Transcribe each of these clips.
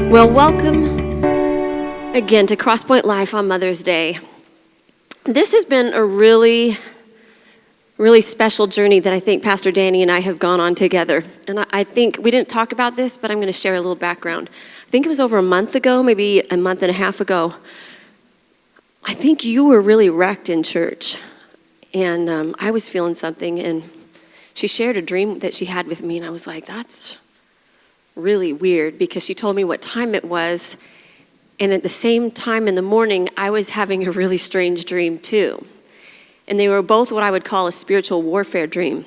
Well, welcome again to Crosspoint Life on Mother's Day. This has been a really special journey that I think Pastor Dani and I have gone on together. And I think we didn't talk about this, but I'm going to share a little background. I think it was over a month ago, maybe a month and a half ago. I think you were really wrecked in church. And I was feeling something, and she shared a dream that she had with me, and I was like, that's really weird, because she told me what time it was, and at the same time in the morning, I was having a really strange dream too. And they were both what I would call a spiritual warfare dream.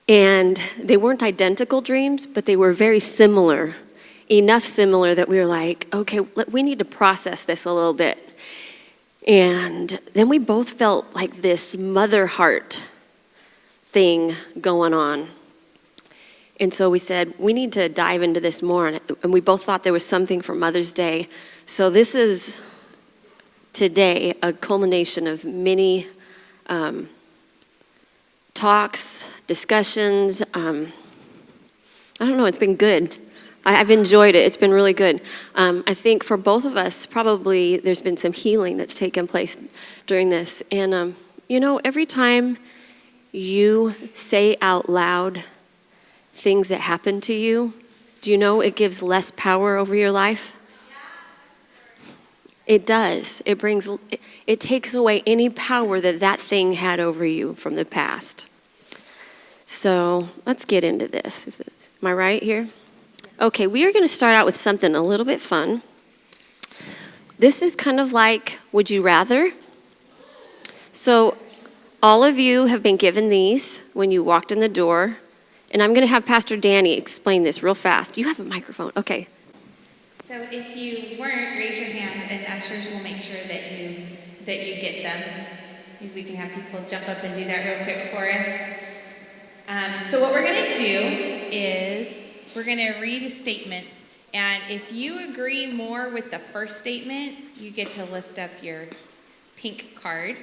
And they weren't identical dreams, but they were very similar, enough similar that we were like, okay, we need to process this a little bit. And then we both felt like this mother heart thing going on. And so we said, we need to dive into this more. And we both thought there was something for Mother's Day. So this is today a culmination of many talks, discussions. I don't know, it's been good. I've enjoyed it. It's been really good. I think for both of us, probably there's been some healing that's taken place during this. And, every time you say out loud things that happen to you, do you know it gives less power over your life? It does. It takes away any power that thing had over you from the past. So let's get into this. Am I right here? Okay, we are going to start out with something a little bit fun. This is kind of like, would you rather? So all of you have been given these when you walked in the door. And I'm going to have Pastor Dani explain this real fast. You have a microphone. Okay. So if you weren't, raise your hand, and ushers will make sure that you get them. Maybe we can have people jump up and do that real quick for us. So what we're going to do is we're going to read statements. And if you agree more with the first statement, you get to lift up your pink card.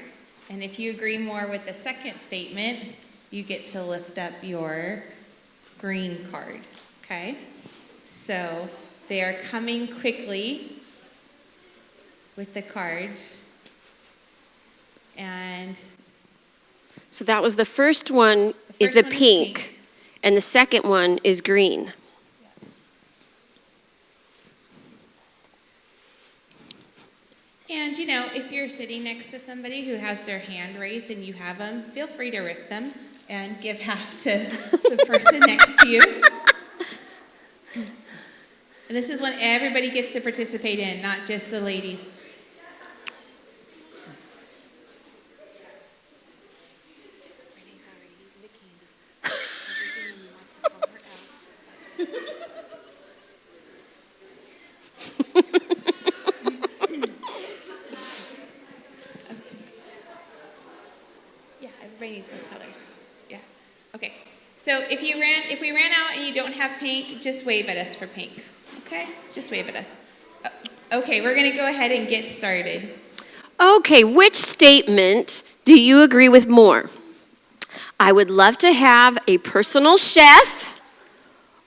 And if you agree more with the second statement, you get to lift up your green card, okay? So they are coming quickly with the cards. And so that was the first one is the pink, and the second one is green. And, if you're sitting next to somebody who has their hand raised and you have them, feel free to rip them and give half to the person next to you. And this is when everybody gets to participate in, not just the ladies. Everybody needs both colors. Yeah. Okay. So if we ran out and you don't have pink, just wave at us for pink. Okay? Just wave at us. Okay, we're going to go ahead and get started. Okay, which statement do you agree with more? I would love to have a personal chef,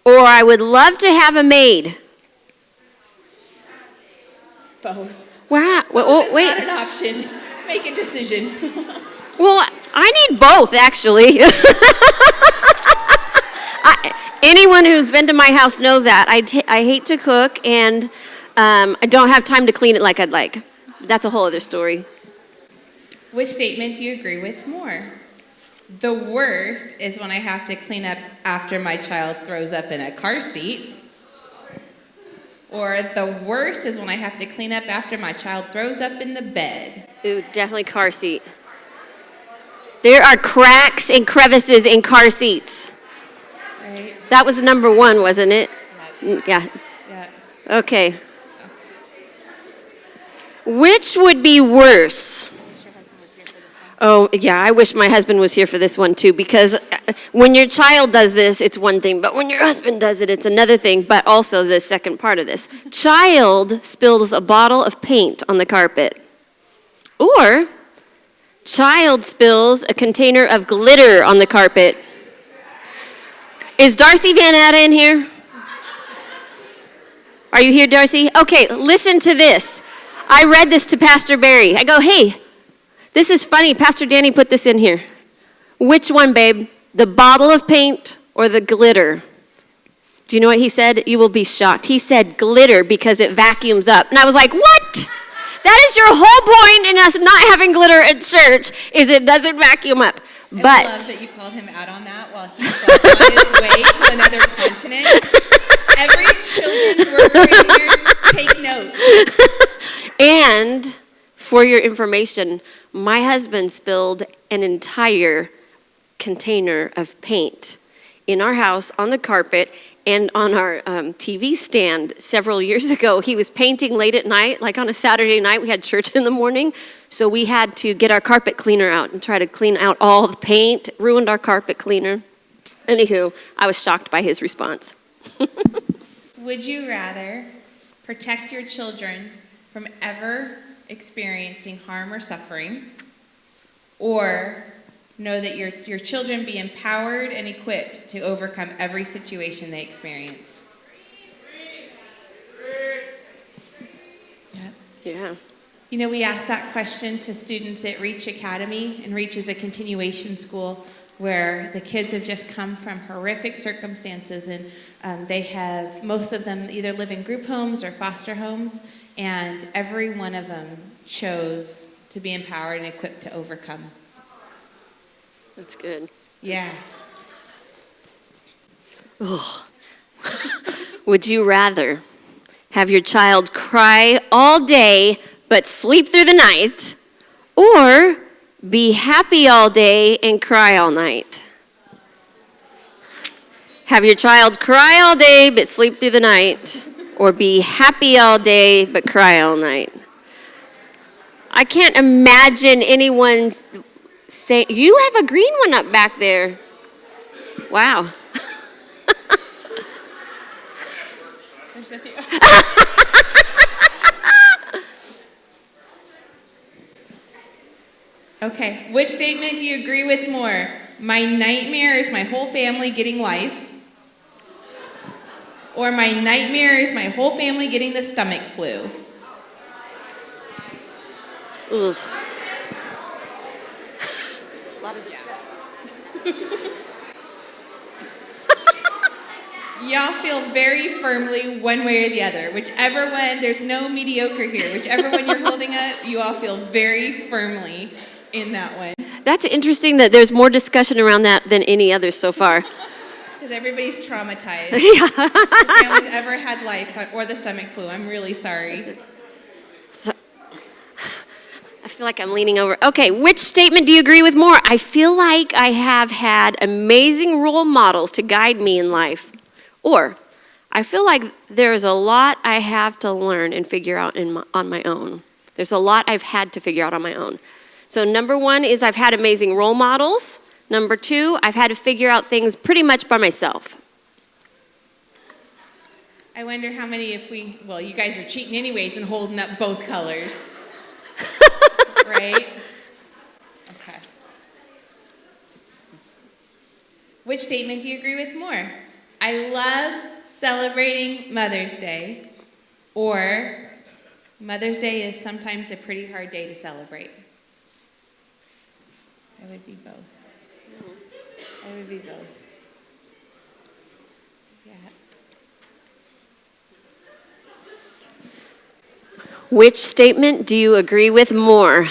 or I would love to have a maid. Both. Wow. Well, wait. Not an option. Make a decision. Well, I need both, actually. Anyone who's been to my house knows that. I hate to cook, and I don't have time to clean it like I'd like. That's a whole other story. Which statement do you agree with more? The worst is when I have to clean up after my child throws up in a car seat. Or the worst is when I have to clean up after my child throws up in the bed. Ooh, definitely car seat. There are cracks and crevices in car seats. Right. That was number one, wasn't it? Yeah. Okay. Which would be worse? Oh, yeah, I wish my husband was here for this one too, because when your child does this, it's one thing, but when your husband does it, it's another thing, but also the second part of this. Child spills a bottle of paint on the carpet. Or child spills a container of glitter on the carpet. Is Darcy Van Atta in here? Are you here, Darcy? Okay, listen to this. I read this to Pastor Barry. I go, hey, this is funny. Pastor Dani put this in here. Which one, babe? The bottle of paint or the glitter? Do you know what he said? You will be shocked. He said glitter because it vacuums up. And I was like, what? That is your whole point in us not having glitter at church, is it doesn't vacuum up. I But love that you called him out on that while he was on his way to another continent. Every children's worker in here, take note. And for your information, my husband spilled an entire container of paint in our house on the carpet and on our TV stand several years ago. He was painting late at night, like on a Saturday night. We had church in the morning, so we had to get our carpet cleaner out and try to clean out all the paint. Ruined our carpet cleaner. Anywho, I was shocked by his response. Would you rather protect your children from ever experiencing harm or suffering, or know that your children be empowered and equipped to overcome every situation they experience? Yep. Yeah. You know, we asked that question to students at Reach Academy, and Reach is a continuation school where the kids have just come from horrific circumstances, and most of them either live in group homes or foster homes, and every one of them chose to be empowered and equipped to overcome. That's good. Yeah. Oh. Would you rather have your child cry all day but sleep through the night, or be happy all day and cry all night? Have your child cry all day but sleep through the night, or be happy all day but cry all night? I can't imagine anyone saying, you have a green one up back there. Wow. There's a few. Okay, which statement do you agree with more? My nightmare is my whole family getting lice, or my nightmare is my whole family getting the stomach flu? Ugh. Y'all feel very firmly one way or the other. Whichever one, there's no mediocre here. Whichever one you're holding up, you all feel very firmly in that one. That's interesting that there's more discussion around that than any other so far. Because everybody's traumatized. Yeah. If your family's ever had lice or the stomach flu, I'm really sorry. I feel like I'm leaning over. Okay, which statement do you agree with more? I feel like I have had amazing role models to guide me in life. Or, I feel like there's a lot I have to learn and figure out on my own. There's a lot I've had to figure out on my own. So number one is I've had amazing role models. Number two, I've had to figure out things pretty much by myself. I wonder how many you guys are cheating anyways and holding up both colors. Right? Okay. Which statement do you agree with more? I love celebrating Mother's Day, or Mother's Day is sometimes a pretty hard day to celebrate. I would be both. I would be both. Yeah. Which statement do you agree with more?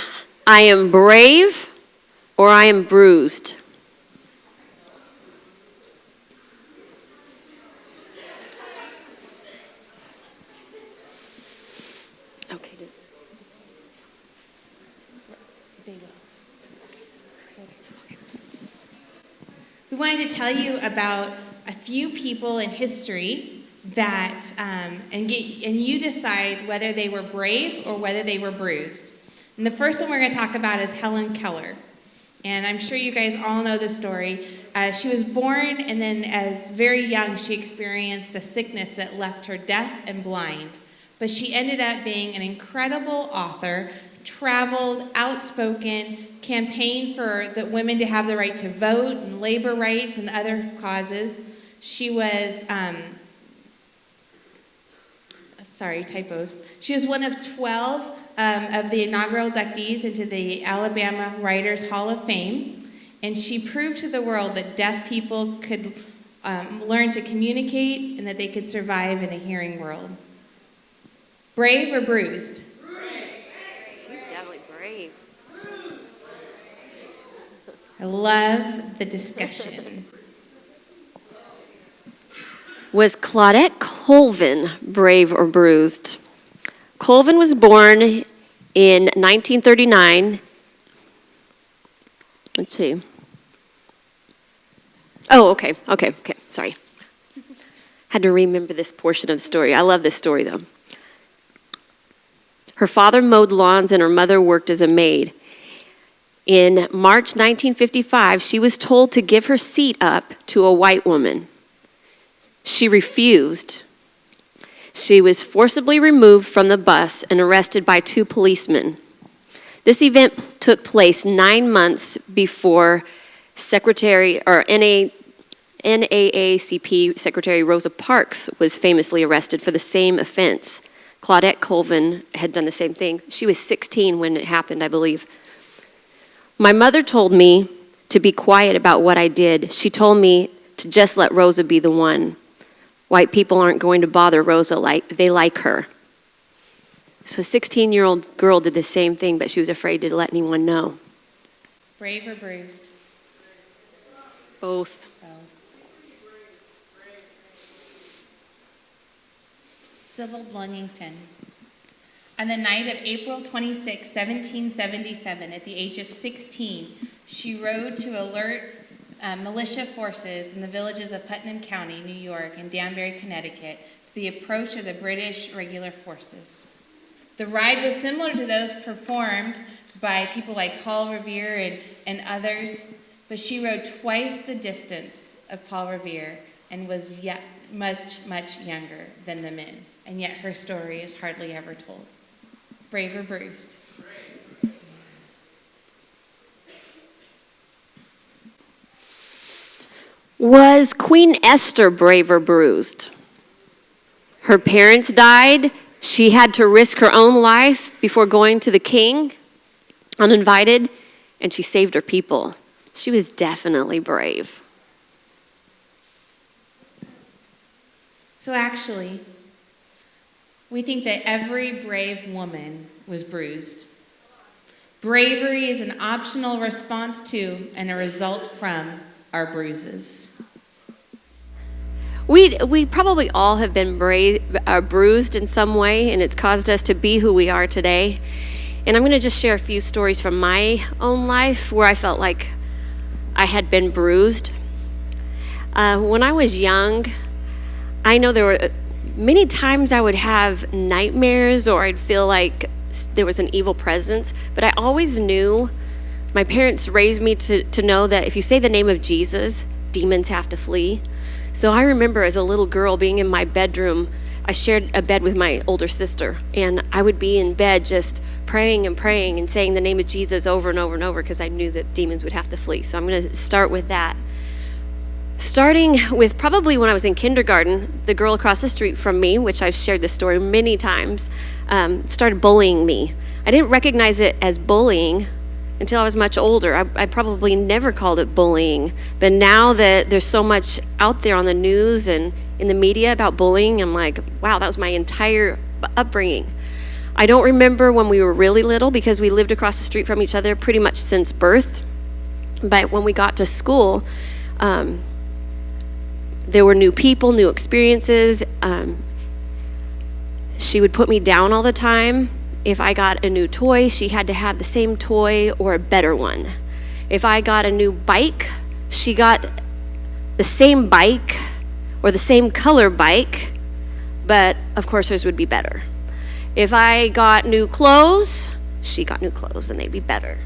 I am brave or I am bruised? Okay. We wanted to tell you about a few people in history that, and you decide whether they were brave or whether they were bruised. And the first one we're going to talk about is Helen Keller. And I'm sure you guys all know the story. She was born, and then as very young, she experienced a sickness that left her deaf and blind. But she ended up being an incredible author, traveled, outspoken, campaigned for the women to have the right to vote and labor rights and other causes. She was, sorry, typos. She was one of 12 of the inaugural inductees into the Alabama Writers Hall of Fame, and she proved to the world that deaf people could learn to communicate and that they could survive in a hearing world. Brave or bruised? She's definitely brave. I love the discussion. Was Claudette Colvin brave or bruised? Colvin was born in 1939. Let's see. Oh, okay, sorry. Had to remember this portion of the story. I love this story, though. Her father mowed lawns and her mother worked as a maid. In March 1955, she was told to give her seat up to a white woman. She refused. She was forcibly removed from the bus and arrested by 2 policemen. This event took place 9 months before NAACP Secretary Rosa Parks was famously arrested for the same offense. Claudette Colvin had done the same thing. She was 16 when it happened, I believe. My mother told me to be quiet about what I did. She told me to just let Rosa be the one. White people aren't going to bother Rosa they like her. So a 16-year-old girl did the same thing, but she was afraid to let anyone know. Brave or bruised? Both. Sybil Blungington. On the night of April 26, 1777, at the age of 16, she rode to alert militia forces in the villages of Putnam County, New York, and Danbury, Connecticut, to the approach of the British regular forces. The ride was similar to those performed by people like Paul Revere and others, but she rode twice the distance of Paul Revere and was yet much, much younger than the men. And yet her story is hardly ever told. Brave or bruised? Was Queen Esther brave or bruised? Her parents died. She had to risk her own life before going to the king, uninvited, and she saved her people. She was definitely brave. So actually, we think that every brave woman was bruised. Bravery is an optional response to and a result from our bruises. We probably all have been bruised in some way, and it's caused us to be who we are today. And I'm going to just share a few stories from my own life where I felt like I had been bruised. When I was young, I know there were many times I would have nightmares or I'd feel like there was an evil presence, but I always knew, my parents raised me to know that if you say the name of Jesus, demons have to flee. So I remember as a little girl being in my bedroom, I shared a bed with my older sister, and I would be in bed just praying and saying the name of Jesus over and over and over because I knew that demons would have to flee. So I'm going to start with that. Starting with probably when I was in kindergarten, the girl across the street from me, which I've shared this story many times, started bullying me. I didn't recognize it as bullying until I was much older. I probably never called it bullying. But now that there's so much out there on the news and in the media about bullying, I'm like, wow, that was my entire upbringing. I don't remember when we were really little because we lived across the street from each other pretty much since birth. But when we got to school, there were new people, new experiences. She would put me down all the time. If I got a new toy, she had to have the same toy or a better one. If I got a new bike, she got the same bike or the same color bike, but of course hers would be better. If I got new clothes, she got new clothes and they'd be better.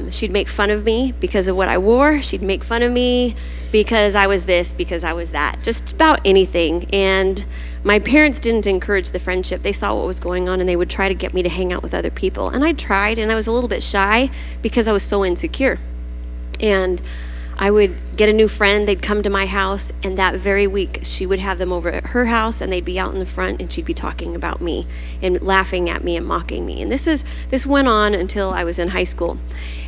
She'd make fun of me because of what I wore. She'd make fun of me because I was this, because I was that, just about anything. And my parents didn't encourage the friendship. They saw what was going on and they would try to get me to hang out with other people. And I tried, and I was a little bit shy because I was so insecure. And I would get a new friend, they'd come to my house, and that very week she would have them over at her house, and they'd be out in the front, and she'd be talking about me and laughing at me and mocking me. And this went on until I was in high school.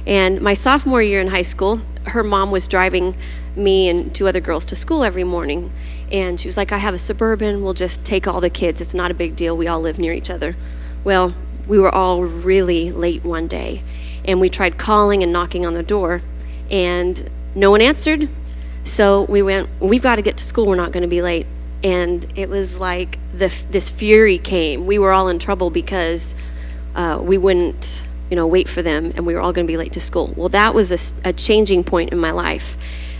And my sophomore year in high school, her mom was driving me and 2 other girls to school every morning. And she was like, I have a Suburban, we'll just take all the kids. It's not a big deal, we all live near each other. Well, we were all really late one day, and we tried calling and knocking on the door, and no one answered. So we went, we've got to get to school, we're not going to be late. And it was like this fury came. We were all in trouble because we wouldn't wait for them, and we were all going to be late to school. Well, that was a changing point in my life.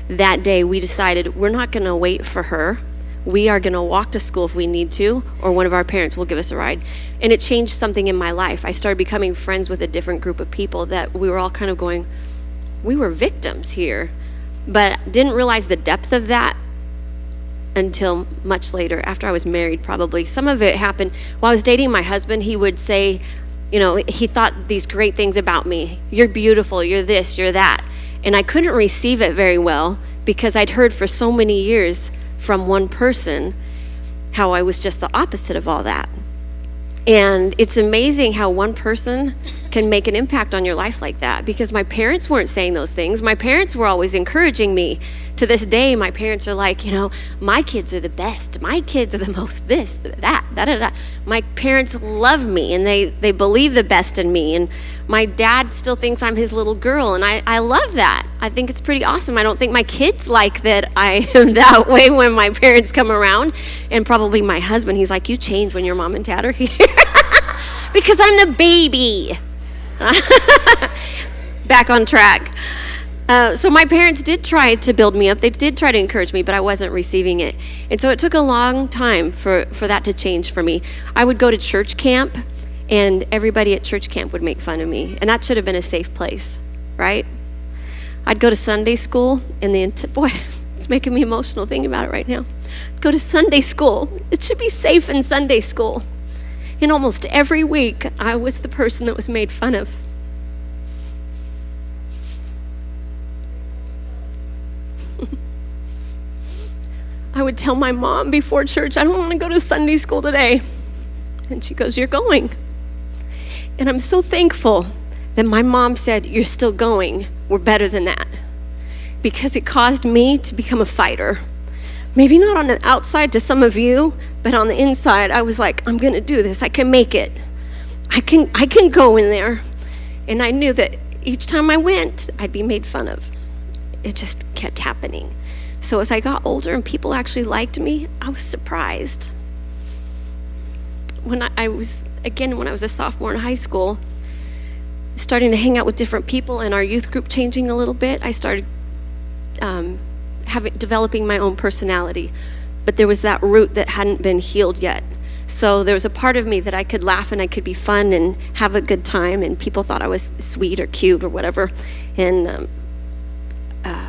That day we decided we're not going to wait for her. We are going to walk to school if we need to, or one of our parents will give us a ride. And it changed something in my life. I started becoming friends with a different group of people that we were all kind of going, we were victims here. But didn't realize the depth of that until much later, after I was married probably. Some of it happened while I was dating my husband. He would say, he thought these great things about me. You're beautiful, you're this, you're that. And I couldn't receive it very well because I'd heard for so many years from one person how I was just the opposite of all that. And it's amazing how one person can make an impact on your life like that, because my parents weren't saying those things. My parents were always encouraging me. To this day, my parents are like, my kids are the best. My kids are the most this, that, da-da-da. My parents love me, and they believe the best in me. And my dad still thinks I'm his little girl, and I love that. I think it's pretty awesome. I don't think my kids like that I am that way when my parents come around. And probably my husband, he's like, you change when your mom and dad are here. Because I'm the baby. Back on track. So my parents did try to build me up. They did try to encourage me, but I wasn't receiving it. And so it took a long time for that to change for me. I would go to church camp, and everybody at church camp would make fun of me. And that should have been a safe place, right? I'd go to Sunday school, and boy, it's making me emotional thinking about it right now. I'd go to Sunday school. It should be safe in Sunday school. And almost every week, I was the person that was made fun of. I would tell my mom before church, I don't want to go to Sunday school today. And she goes, you're going. And I'm so thankful that my mom said, you're still going. We're better than that. Because it caused me to become a fighter. Maybe not on the outside to some of you, but on the inside, I was like, I'm going to do this. I can make it. I can go in there. And I knew that each time I went, I'd be made fun of. It just kept happening. So as I got older and people actually liked me, I was surprised. When I was a sophomore in high school, starting to hang out with different people and our youth group changing a little bit, I started developing my own personality. But there was that root that hadn't been healed yet. So there was a part of me that I could laugh and I could be fun and have a good time, and people thought I was sweet or cute or whatever. And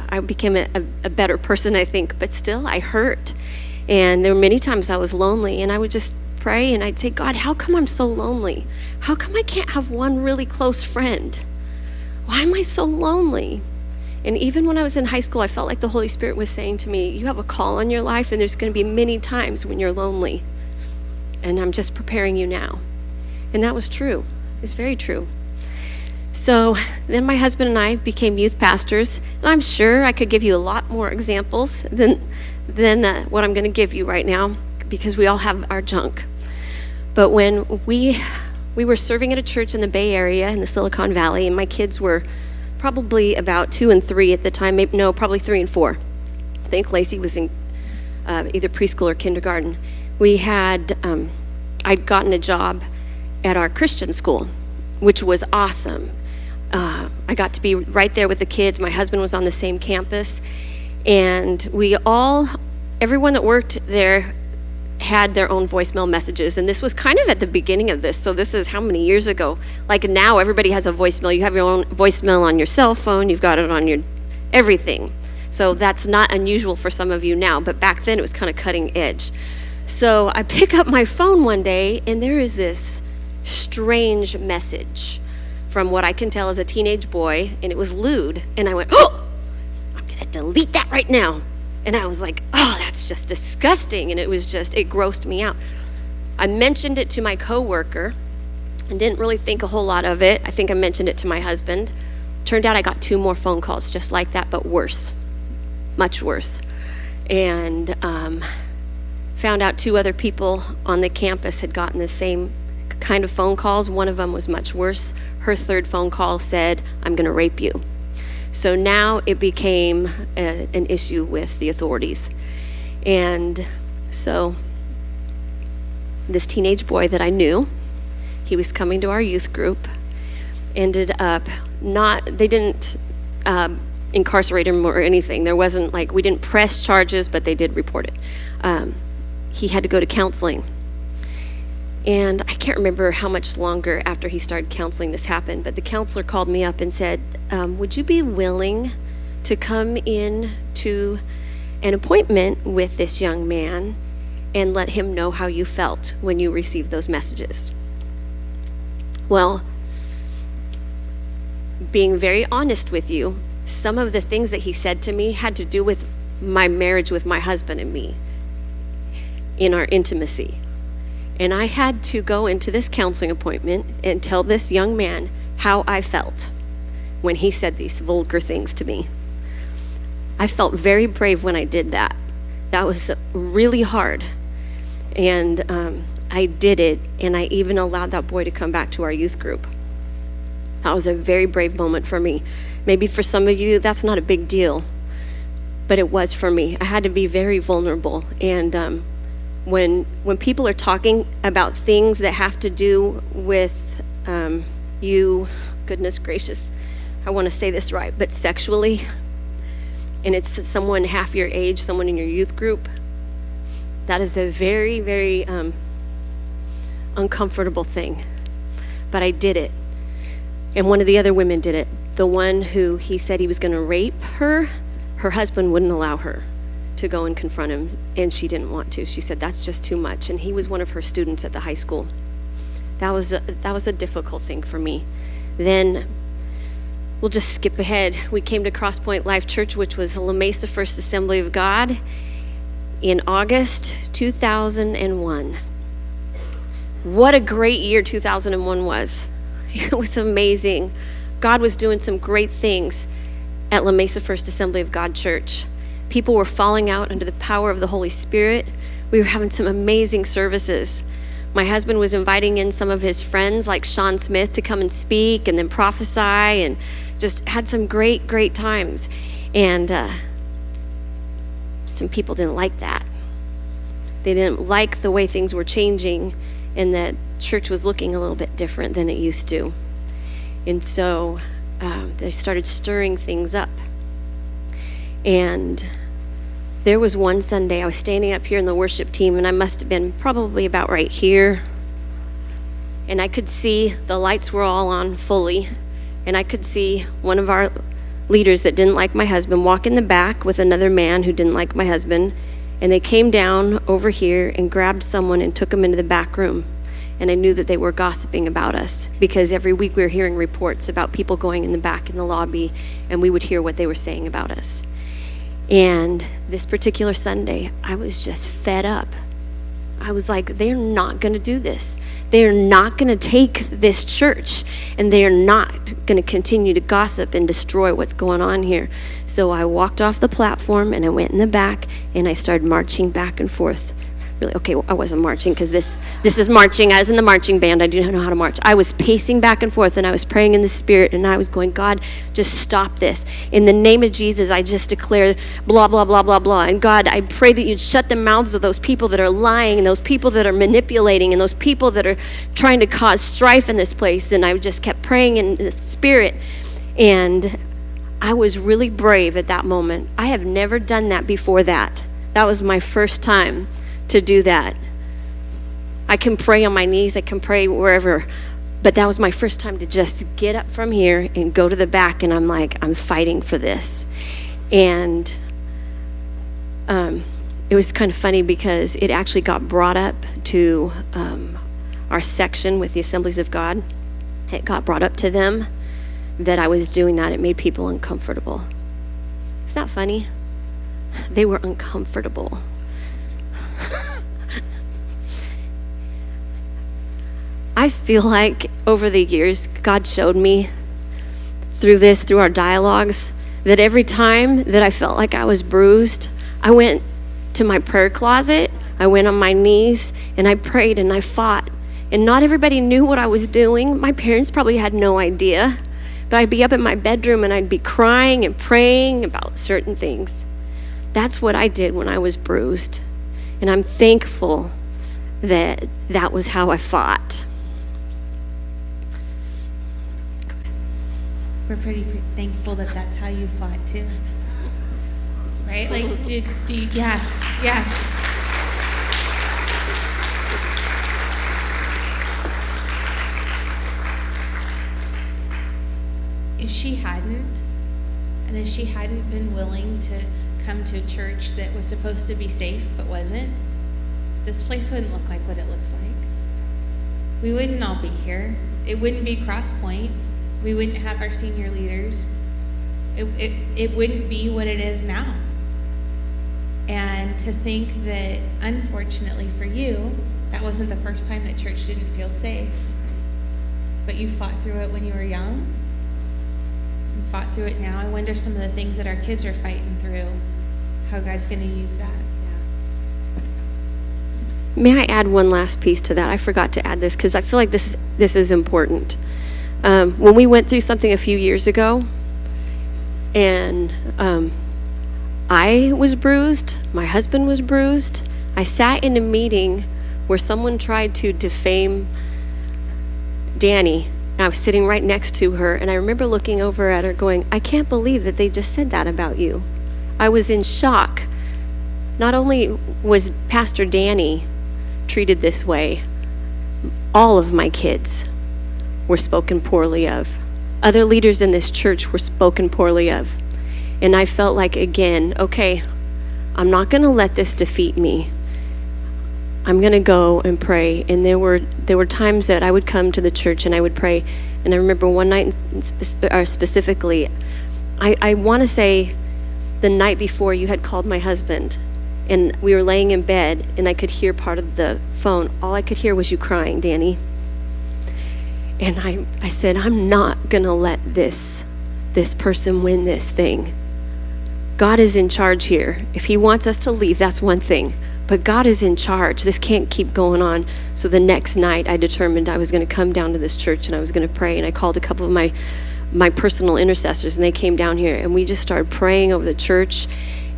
I became a better person, I think, but still I hurt. And there were many times I was lonely, and I would just pray and I'd say, God, how come I'm so lonely? How come I can't have one really close friend? Why am I so lonely? And even when I was in high school, I felt like the Holy Spirit was saying to me, you have a call on your life, and there's going to be many times when you're lonely. And I'm just preparing you now. And that was true. It's very true. So then my husband and I became youth pastors, and I'm sure I could give you a lot more examples than what I'm going to give you right now, because we all have our junk. But when we were serving at a church in the Bay Area in the Silicon Valley, and my kids were probably about 2 and 3 at the time, probably 3 and 4. I think Lacey was in either preschool or kindergarten. I'd gotten a job at our Christian school, which was awesome. I got to be right there with the kids. My husband was on the same campus, and everyone that worked there had their own voicemail messages, and this was kind of at the beginning of this, so this is how many years ago? Like now, everybody has a voicemail. You have your own voicemail on your cell phone. You've got it on your everything. So that's not unusual for some of you now, but back then it was kind of cutting edge. So I pick up my phone one day, and there is this strange message from what I can tell is a teenage boy, and it was lewd. And I went, oh, I'm going going to delete that right now. And I was like, oh, that's just disgusting. And it grossed me out. I mentioned it to my coworker and didn't really think a whole lot of it. I think I mentioned it to my husband. Turned out I got 2 more phone calls just like that, but worse, much worse. And found out 2 other people on the campus had gotten the same kind of phone calls. One of them was much worse. Her 3rd phone call said, I'm going to rape you. So now it became an issue with the authorities. And so this teenage boy that I knew, he was coming to our youth group, ended up they didn't incarcerate him or anything. There wasn't we didn't press charges, but they did report it. He had to go to counseling. And I can't remember how much longer after he started counseling this happened, but the counselor called me up and said, would you be willing to come in to an appointment with this young man and let him know how you felt when you received those messages? Well, being very honest with you, some of the things that he said to me had to do with my marriage with my husband and me in our intimacy. And I had to go into this counseling appointment and tell this young man how I felt when he said these vulgar things to me. I felt very brave when I did that. That was really hard. And I did it, and I even allowed that boy to come back to our youth group. That was a very brave moment for me. Maybe for some of you, that's not a big deal, but it was for me. I had to be very vulnerable. And when people are talking about things that have to do with you, goodness gracious, I want to say this right, but sexually, and it's someone half your age, someone in your youth group, that is a very, very uncomfortable thing. But I did it. And one of the other women did it. The one who he said he was going to rape her husband wouldn't allow her to go and confront him, and she didn't want to. She said, that's just too much. And he was one of her students at the high school. That was a difficult thing for me. Then we'll just skip ahead. We came to Cross Point Life Church, which was La Mesa First Assembly of God, in August 2001. What a great year 2001 was. It was amazing. God was doing some great things at La Mesa First Assembly of God Church. People were falling out under the power of the Holy Spirit. We were having some amazing services. My husband was inviting in some of his friends like Sean Smith to come and speak and then prophesy, and just had some great, great times. And some people didn't like that. They didn't like the way things were changing and that church was looking a little bit different than it used to. And so they started stirring things up. And there was one Sunday, I was standing up here in the worship team, and I must have been probably about right here. And I could see the lights were all on fully. And I could see one of our leaders that didn't like my husband walk in the back with another man who didn't like my husband. And they came down over here and grabbed someone and took him into the back room. And I knew that they were gossiping about us, because every week we were hearing reports about people going in the back in the lobby, and we would hear what they were saying about us. And this particular Sunday, I was just fed up. I was like, they're not going to do this. They're not going to take this church, and they're not going to continue to gossip and destroy what's going on here. So I walked off the platform, and I went in the back, and I started marching back and forth. Really, okay, I wasn't marching, because this is marching. I was in the marching band. I do not know how to march. I was pacing back and forth, and I was praying in the Spirit, and I was going, God, just stop this. In the name of Jesus, I just declare blah, blah, blah, blah, blah. And God, I pray that you'd shut the mouths of those people that are lying, and those people that are manipulating, and those people that are trying to cause strife in this place. And I just kept praying in the Spirit, and I was really brave at that moment. I have never done that before that. That was my first time to do that. I can pray on my knees, I can pray wherever, but that was my first time to just get up from here and go to the back, and I'm like, I'm fighting for this. And it was kind of funny, because it actually got brought up to our section with the Assemblies of God. It got brought up to them that I was doing that. It made people uncomfortable. Is that funny? They were uncomfortable. I feel like over the years, God showed me through our dialogues, that every time that I felt like I was bruised, I went to my prayer closet, I went on my knees, and I prayed and I fought. And not everybody knew what I was doing. My parents probably had no idea. But I'd be up in my bedroom and I'd be crying and praying about certain things. That's what I did when I was bruised. And I'm thankful that that was how I fought. We're pretty thankful that that's how you fought too. Right? Like, do you, yeah. If she hadn't been willing to come to a church that was supposed to be safe but wasn't, this place wouldn't look like what it looks like. We wouldn't all be here. It wouldn't be Crosspoint. We wouldn't have our senior leaders. It wouldn't be what it is now. And to think that, unfortunately for you, that wasn't the first time that church didn't feel safe, but you fought through it when you were young. You fought through it now. I wonder some of the things that our kids are fighting through, how God's going to use that. May I add one last piece to that? I forgot to add this because I feel like this is important. When we went through something a few years ago, and I was bruised, my husband was bruised, I sat in a meeting where someone tried to defame Dani, and I was sitting right next to her, and I remember looking over at her going, I can't believe that they just said that about you. I was in shock. Not only was Pastor Dani treated this way, all of my kids were spoken poorly of. Other leaders in this church were spoken poorly of. And I felt like, again, okay, I'm not going to let this defeat me. I'm going to go and pray. And there were times that I would come to the church and I would pray. And I remember one night specifically, I want to say the night before you had called my husband, and we were laying in bed, and I could hear part of the phone. All I could hear was you crying, Dani. And I said, I'm not going to let this person win this thing. God is in charge here. If he wants us to leave, that's one thing. But God is in charge. This can't keep going on. So the next night, I determined I was going to come down to this church, and I was going to pray. And I called a couple of my personal intercessors, and they came down here, and we just started praying over the church.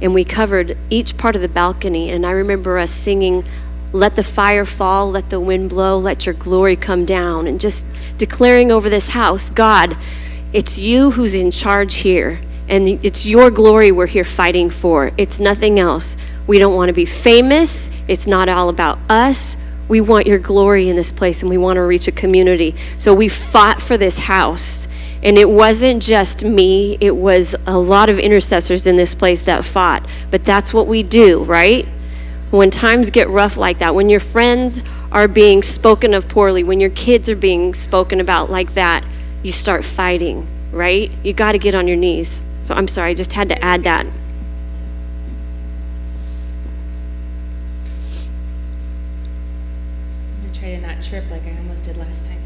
And we covered each part of the balcony. And I remember us singing, let the fire fall, let the wind blow, let your glory come down. And just declaring over this house, God, it's you who's in charge here. And it's your glory we're here fighting for. It's nothing else. We don't want to be famous. It's not all about us. We want your glory in this place, and we want to reach a community. So we fought for this house. And it wasn't just me, it was a lot of intercessors in this place that fought. But that's what we do, right? When times get rough like that, when your friends are being spoken of poorly, when your kids are being spoken about like that, you start fighting, right? You got to get on your knees. So I'm sorry, I just had to add that. I'm going to try to not trip like I almost did last time.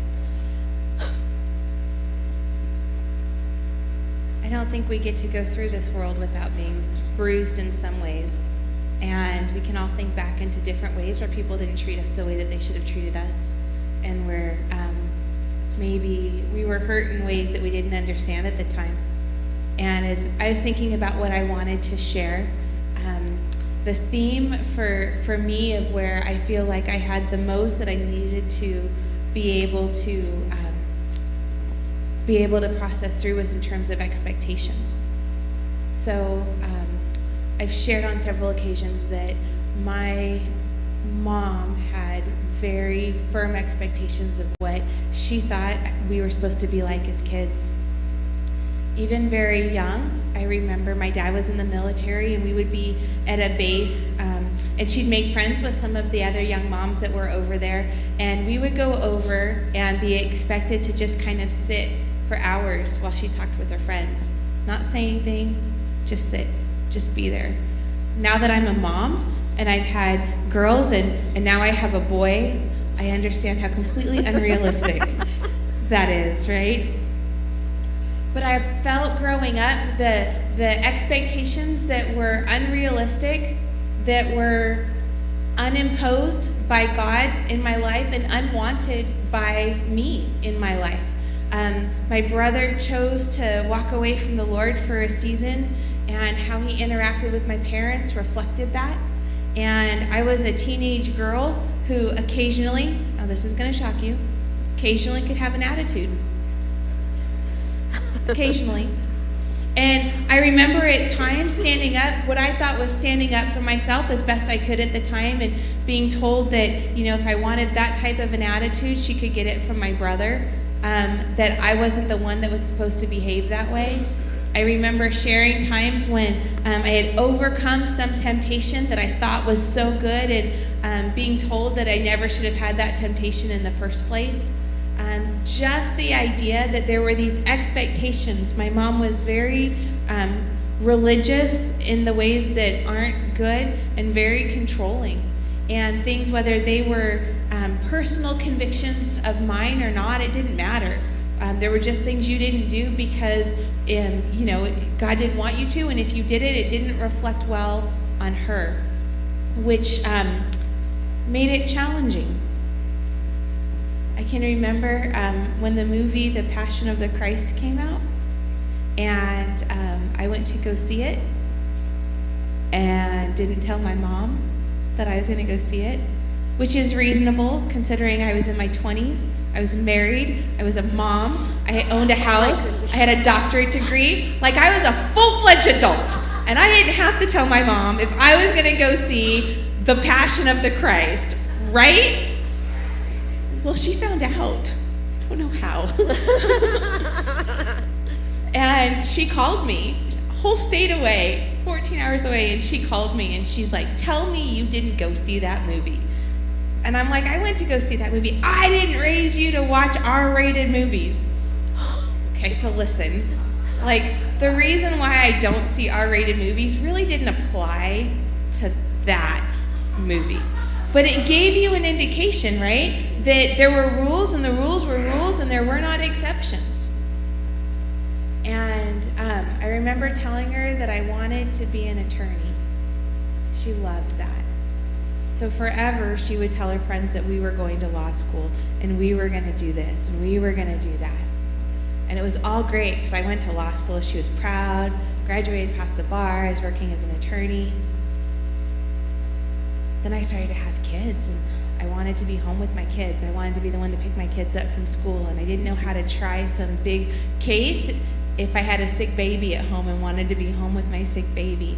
I don't think we get to go through this world without being bruised in some ways. And we can all think back into different ways where people didn't treat us the way that they should have treated us. And where maybe we were hurt in ways that we didn't understand at the time. And as I was thinking about what I wanted to share, the theme for me of where I feel like I had the most that I needed to be able to process through was in terms of expectations. So I've shared on several occasions that my mom had very firm expectations of what she thought we were supposed to be like as kids. Even very young, I remember my dad was in the military, and we would be at a base, and she'd make friends with some of the other young moms that were over there, and we would go over and be expected to just kind of sit for hours while she talked with her friends, not say anything, just sit, just be there. Now that I'm a mom and I've had girls and now I have a boy, I understand how completely unrealistic that is, right? But I felt growing up the expectations that were unrealistic, that were unimposed by God in my life and unwanted by me in my life. My brother chose to walk away from the Lord for a season, and how he interacted with my parents reflected that. And I was a teenage girl who occasionally, now this is going to shock you, occasionally could have an attitude. Occasionally. And I remember at times standing up, what I thought was standing up for myself as best I could at the time, and being told that, if I wanted that type of an attitude, she could get it from my brother, that I wasn't the one that was supposed to behave that way. I remember sharing times when I had overcome some temptation that I thought was so good, and being told that I never should have had that temptation in the first place. Just the idea that there were these expectations. My mom was very religious in the ways that aren't good, and very controlling. And things, whether they were personal convictions of mine or not, it didn't matter. There were just things you didn't do because, God didn't want you to, and if you did it, it didn't reflect well on her, which made it challenging. I can remember when the movie The Passion of the Christ came out, and I went to go see it and didn't tell my mom that I was going to go see it, which is reasonable considering I was in my 20s. I was married, I was a mom, I owned a house, I had a doctorate degree. Like, I was a full-fledged adult, and I didn't have to tell my mom if I was going to go see The Passion of the Christ, right? Well, she found out. I don't know how. And she called me, whole state away, 14 hours away, and she called me, and she's like, tell me you didn't go see that movie. And I'm like, I went to go see that movie. I didn't raise you to watch R-rated movies. Okay, so listen. Like, the reason why I don't see R-rated movies really didn't apply to that movie. But it gave you an indication, right? That there were rules, and the rules were rules, and there were not exceptions. And I remember telling her that I wanted to be an attorney. She loved that. So forever, she would tell her friends that we were going to law school, and we were going to do this, and we were going to do that. And it was all great, because I went to law school. She was proud, graduated past the bar. I was working as an attorney. Then I started to have kids, and I wanted to be home with my kids. I wanted to be the one to pick my kids up from school, and I didn't know how to try some big case if I had a sick baby at home and wanted to be home with my sick baby.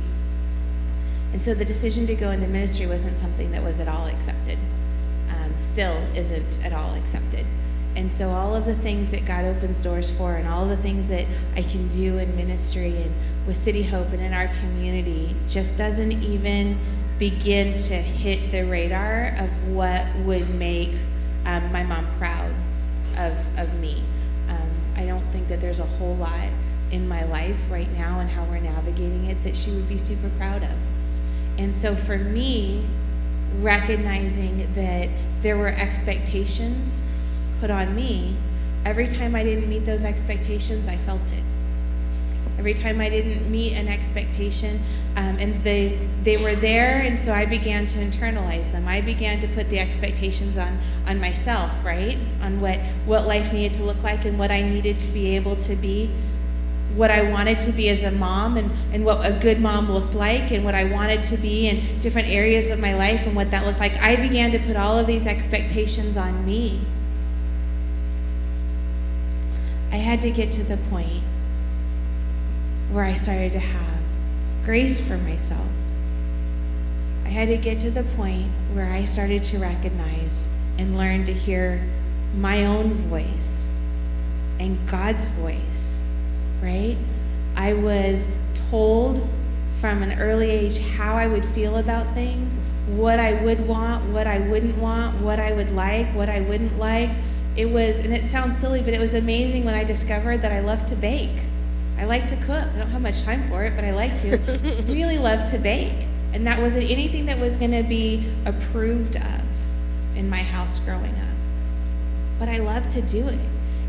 And so the decision to go into ministry wasn't something that was at all accepted. Still isn't at all accepted. And so all of the things that God opens doors for, and all the things that I can do in ministry and with City Hope and in our community, just doesn't even begin to hit the radar of what would make my mom proud of me. I don't think that there's a whole lot in my life right now and how we're navigating it that she would be super proud of. And so for me, recognizing that there were expectations put on me, every time I didn't meet those expectations, I felt it. Every time I didn't meet an expectation, and they were there, and so I began to internalize them. I began to put the expectations on myself, right? On what life needed to look like, and what I needed to be able to be, what I wanted to be as a mom, and what a good mom looked like, and what I wanted to be in different areas of my life, and what that looked like. I began to put all of these expectations on me. I had to get to the point where I started to have grace for myself. I had to get to the point where I started to recognize and learn to hear my own voice and God's voice, right? I was told from an early age how I would feel about things, what I would want, what I wouldn't want, what I would like, what I wouldn't like. It was, and it sounds silly, but it was amazing when I discovered that I loved to bake. I like to cook. I don't have much time for it, but I like to. Really love to bake. And that wasn't anything that was going to be approved of in my house growing up. But I love to do it.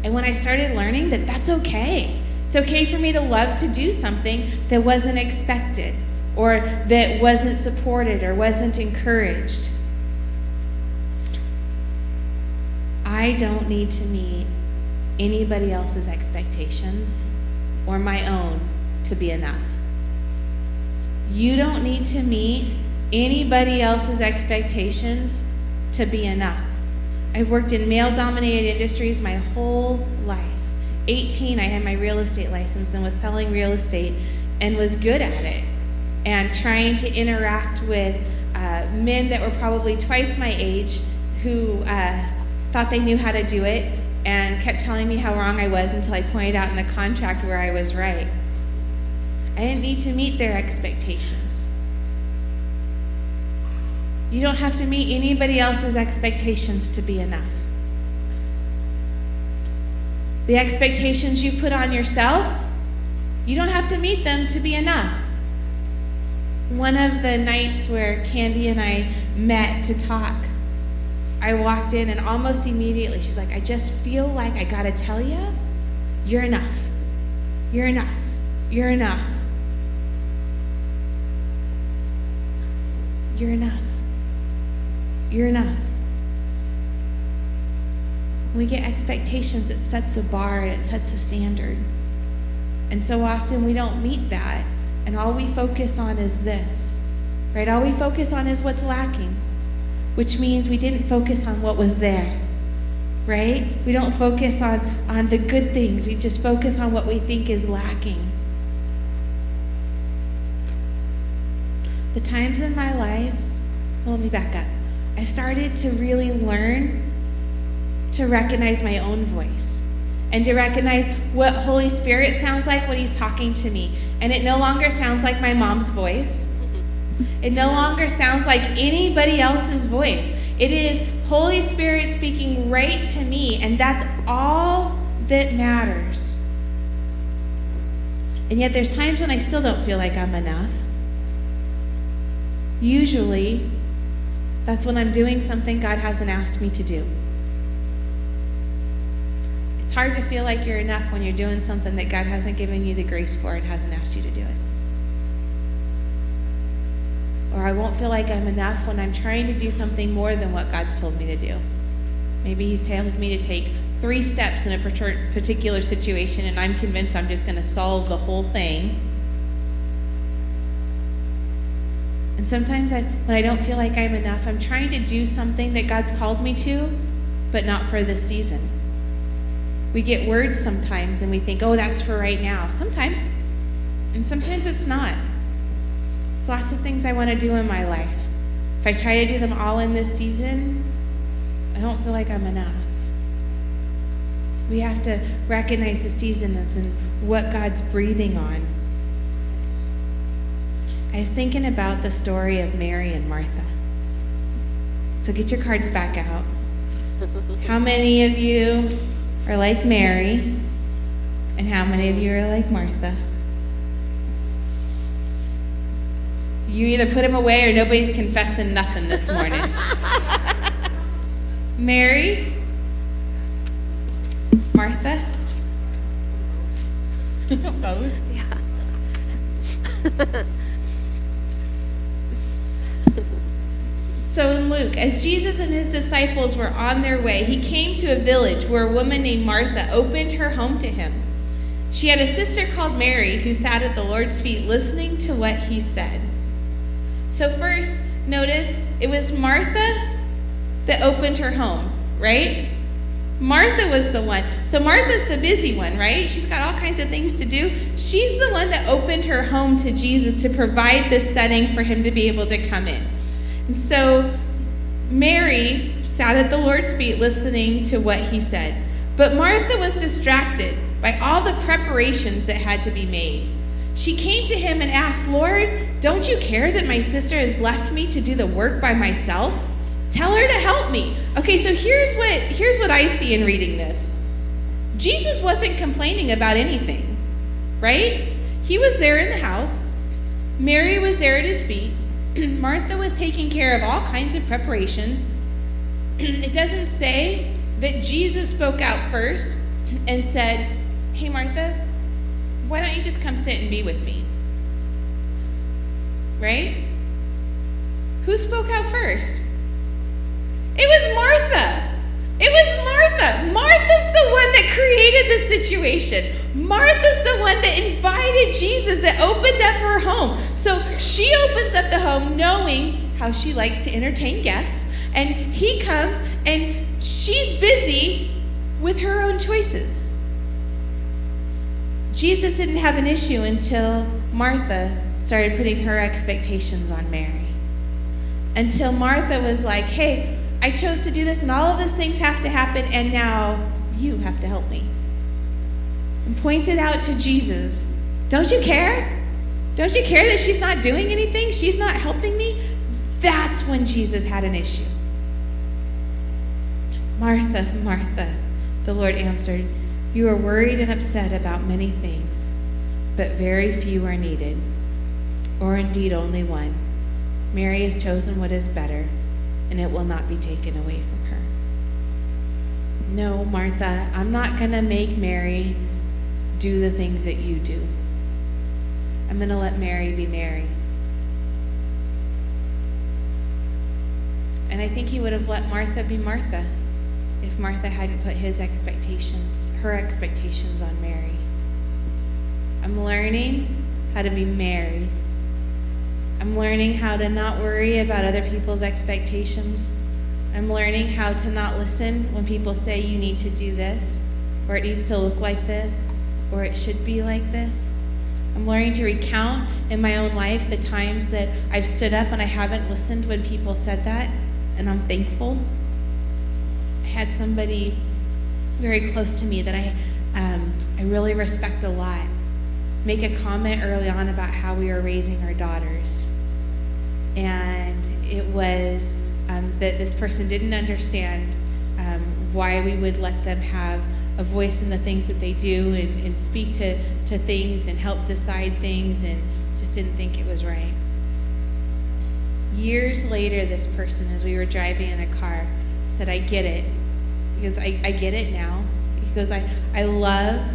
And when I started learning that that's okay. It's okay for me to love to do something that wasn't expected or that wasn't supported or wasn't encouraged. I don't need to meet anybody else's expectations or my own to be enough. You don't need to meet anybody else's expectations to be enough. I've worked in male-dominated industries my whole life. 18, I had my real estate license and was selling real estate and was good at it. And trying to interact with men that were probably twice my age who thought they knew how to do it and kept telling me how wrong I was until I pointed out in the contract where I was right. I didn't need to meet their expectations. You don't have to meet anybody else's expectations to be enough. The expectations you put on yourself, you don't have to meet them to be enough. One of the nights where Kandee and I met to talk, I walked in and almost immediately she's like, I just feel like I gotta tell you, you're enough. You're enough. You're enough. You're enough. You're enough. When we get expectations, it sets a bar and it sets a standard. And so often we don't meet that, and all we focus on is this, right? All we focus on is what's lacking, which means we didn't focus on what was there, right? We don't focus on the good things. We just focus on what we think is lacking. The times in my life, well, let me back up. I started to really learn to recognize my own voice and to recognize what Holy Spirit sounds like when he's talking to me. And it no longer sounds like my mom's voice. It no longer sounds like anybody else's voice. It is Holy Spirit speaking right to me, and that's all that matters. And yet there's times when I still don't feel like I'm enough. Usually, that's when I'm doing something God hasn't asked me to do. It's hard to feel like you're enough when you're doing something that God hasn't given you the grace for and hasn't asked you to do it. Or I won't feel like I'm enough when I'm trying to do something more than what God's told me to do. Maybe he's told me to take 3 steps in a particular situation, and I'm convinced I'm just going to solve the whole thing. And sometimes when I don't feel like I'm enough, I'm trying to do something that God's called me to, but not for this season. We get words sometimes and we think, oh, that's for right now. Sometimes. And sometimes it's not. There's lots of things I want to do in my life. If I try to do them all in this season, I don't feel like I'm enough. We have to recognize the seasons and what God's breathing on. I was thinking about the story of Mary and Martha. So get your cards back out. How many of you are like Mary? And how many of you are like Martha? You either put them away or nobody's confessing nothing this morning. Mary? Martha? Both? Yeah. So in Luke, as Jesus and his disciples were on their way, he came to a village where a woman named Martha opened her home to him. She had a sister called Mary who sat at the Lord's feet listening to what he said. So first, notice it was Martha that opened her home, right? Martha was the one. So Martha's the busy one, right? She's got all kinds of things to do. She's the one that opened her home to Jesus to provide this setting for him to be able to come in. And so Mary sat at the Lord's feet listening to what he said. But Martha was distracted by all the preparations that had to be made. She came to him and asked, Lord, don't you care that my sister has left me to do the work by myself? Tell her to help me. Okay, so here's what I see in reading this. Jesus wasn't complaining about anything, right? He was there in the house. Mary was there at his feet. Martha was taking care of all kinds of preparations. It doesn't say that Jesus spoke out first and said, hey, Martha, why don't you just come sit and be with me? Right? Who spoke out first? It was Martha. It was Martha. Martha's the one that created the situation. Martha's the one that invited Jesus, that opened up her home. So she opens up the home knowing how she likes to entertain guests, and he comes and she's busy with her own choices. Jesus didn't have an issue until Martha started putting her expectations on Mary. Until Martha was like, hey, I chose to do this and all of these things have to happen and now you have to help me. And pointed out to Jesus, don't you care? Don't you care that she's not doing anything? She's not helping me? That's when Jesus had an issue. Martha, Martha, the Lord answered, you are worried and upset about many things, but very few are needed, or indeed only one. Mary has chosen what is better, and it will not be taken away from her. No, Martha, I'm not going to make Mary do the things that you do. I'm going to let Mary be Mary. And I think he would have let Martha be Martha if Martha hadn't put her expectations on Mary. I'm learning how to be Mary. I'm learning how to not worry about other people's expectations. I'm learning how to not listen when people say you need to do this, or it needs to look like this, or it should be like this. I'm learning to recount in my own life the times that I've stood up and I haven't listened when people said that, and I'm thankful. I had somebody very close to me that I really respect a lot make a comment early on about how we were raising our daughters. And it was that this person didn't understand why we would let them have a voice in the things that they do and speak to things and help decide things, and just didn't think it was right. Years later, this person, as we were driving in a car, said, I get it. He goes, I get it now. He goes, I love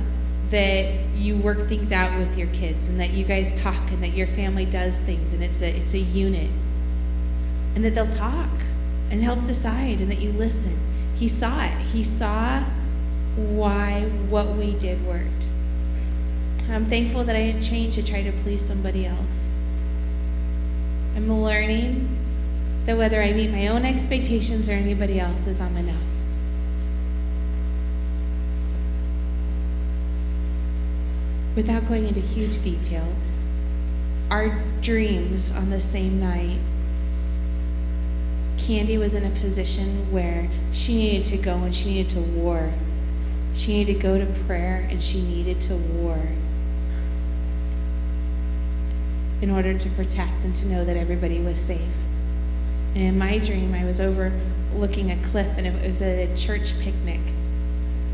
that you work things out with your kids and that you guys talk and that your family does things and it's a unit. And that they'll talk and help decide and that you listen. He saw it. He saw why what we did worked. I'm thankful that I didn't change to try to please somebody else. I'm learning that whether I meet my own expectations or anybody else's, I'm enough. Without going into huge detail, our dreams on the same night, Kandee was in a position where she needed to go and she needed to war. She needed to go to prayer and she needed to war in order to protect and to know that everybody was safe. And in my dream, I was overlooking a cliff, and it was at a church picnic.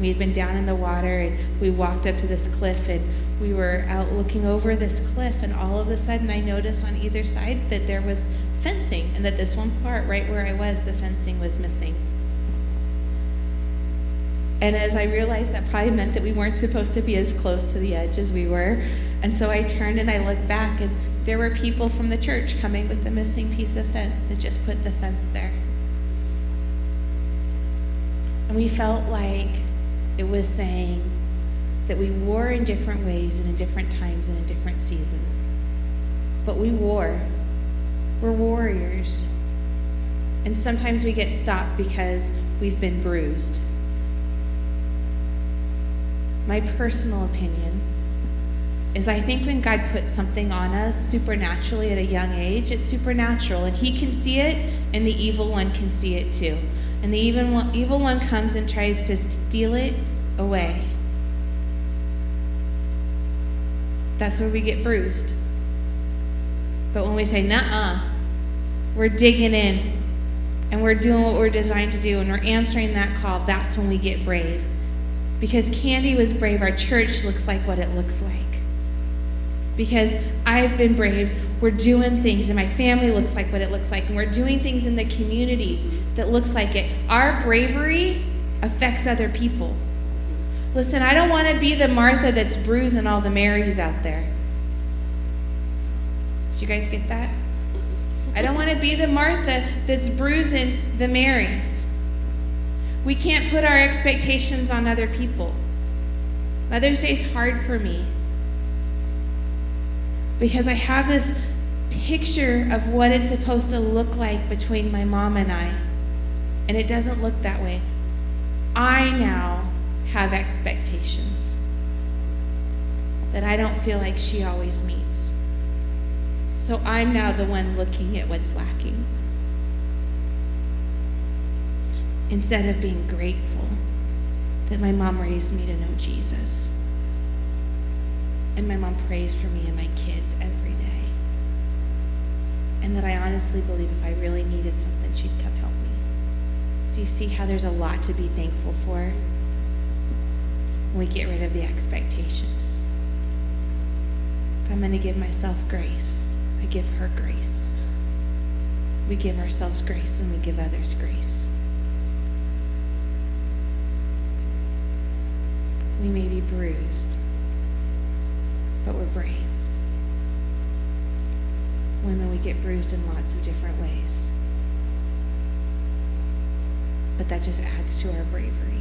We had been down in the water, and we walked up to this cliff, and we were out looking over this cliff, and all of a sudden I noticed on either side that there was fencing, and that this one part right where I was, the fencing was missing. And as I realized, that probably meant that we weren't supposed to be as close to the edge as we were. And so I turned and I looked back, and there were people from the church coming with the missing piece of fence to just put the fence there. And we felt like it was saying that we war in different ways and in different times and in different seasons. But we war. We're warriors. And sometimes we get stopped because we've been bruised. My personal opinion is I think when God puts something on us supernaturally at a young age, it's supernatural, and he can see it, and the evil one can see it too. And the evil one comes and tries to steal it away. That's where we get bruised. But when we say, nuh-uh, we're digging in, and we're doing what we're designed to do, and we're answering that call, that's when we get brave. Because Kandee was brave. Our church looks like what it looks like. because I've been brave. We're doing things, and my family looks like what it looks like, and we're doing things in the community that looks like it. Our bravery affects other people. Listen, I don't want to be the Martha that's bruising all the Marys out there. Did you guys get that? I don't want to be the Martha that's bruising the Marys. We can't put our expectations on other people. Mother's Day is hard for me because I have this picture of what it's supposed to look like between my mom and I, and it doesn't look that way. I now have expectations that I don't feel like she always meets. So I'm now the one looking at what's lacking, instead of being grateful that my mom raised me to know Jesus. And my mom prays for me and my kids every day. And that I honestly believe if I really needed something, she'd come help me. Do you see how there's a lot to be thankful for when we get rid of the expectations? If I'm going to give myself grace, I give her grace. We give ourselves grace and we give others grace. We may be bruised, but we're brave. Women, we get bruised in lots of different ways. But that just adds to our bravery.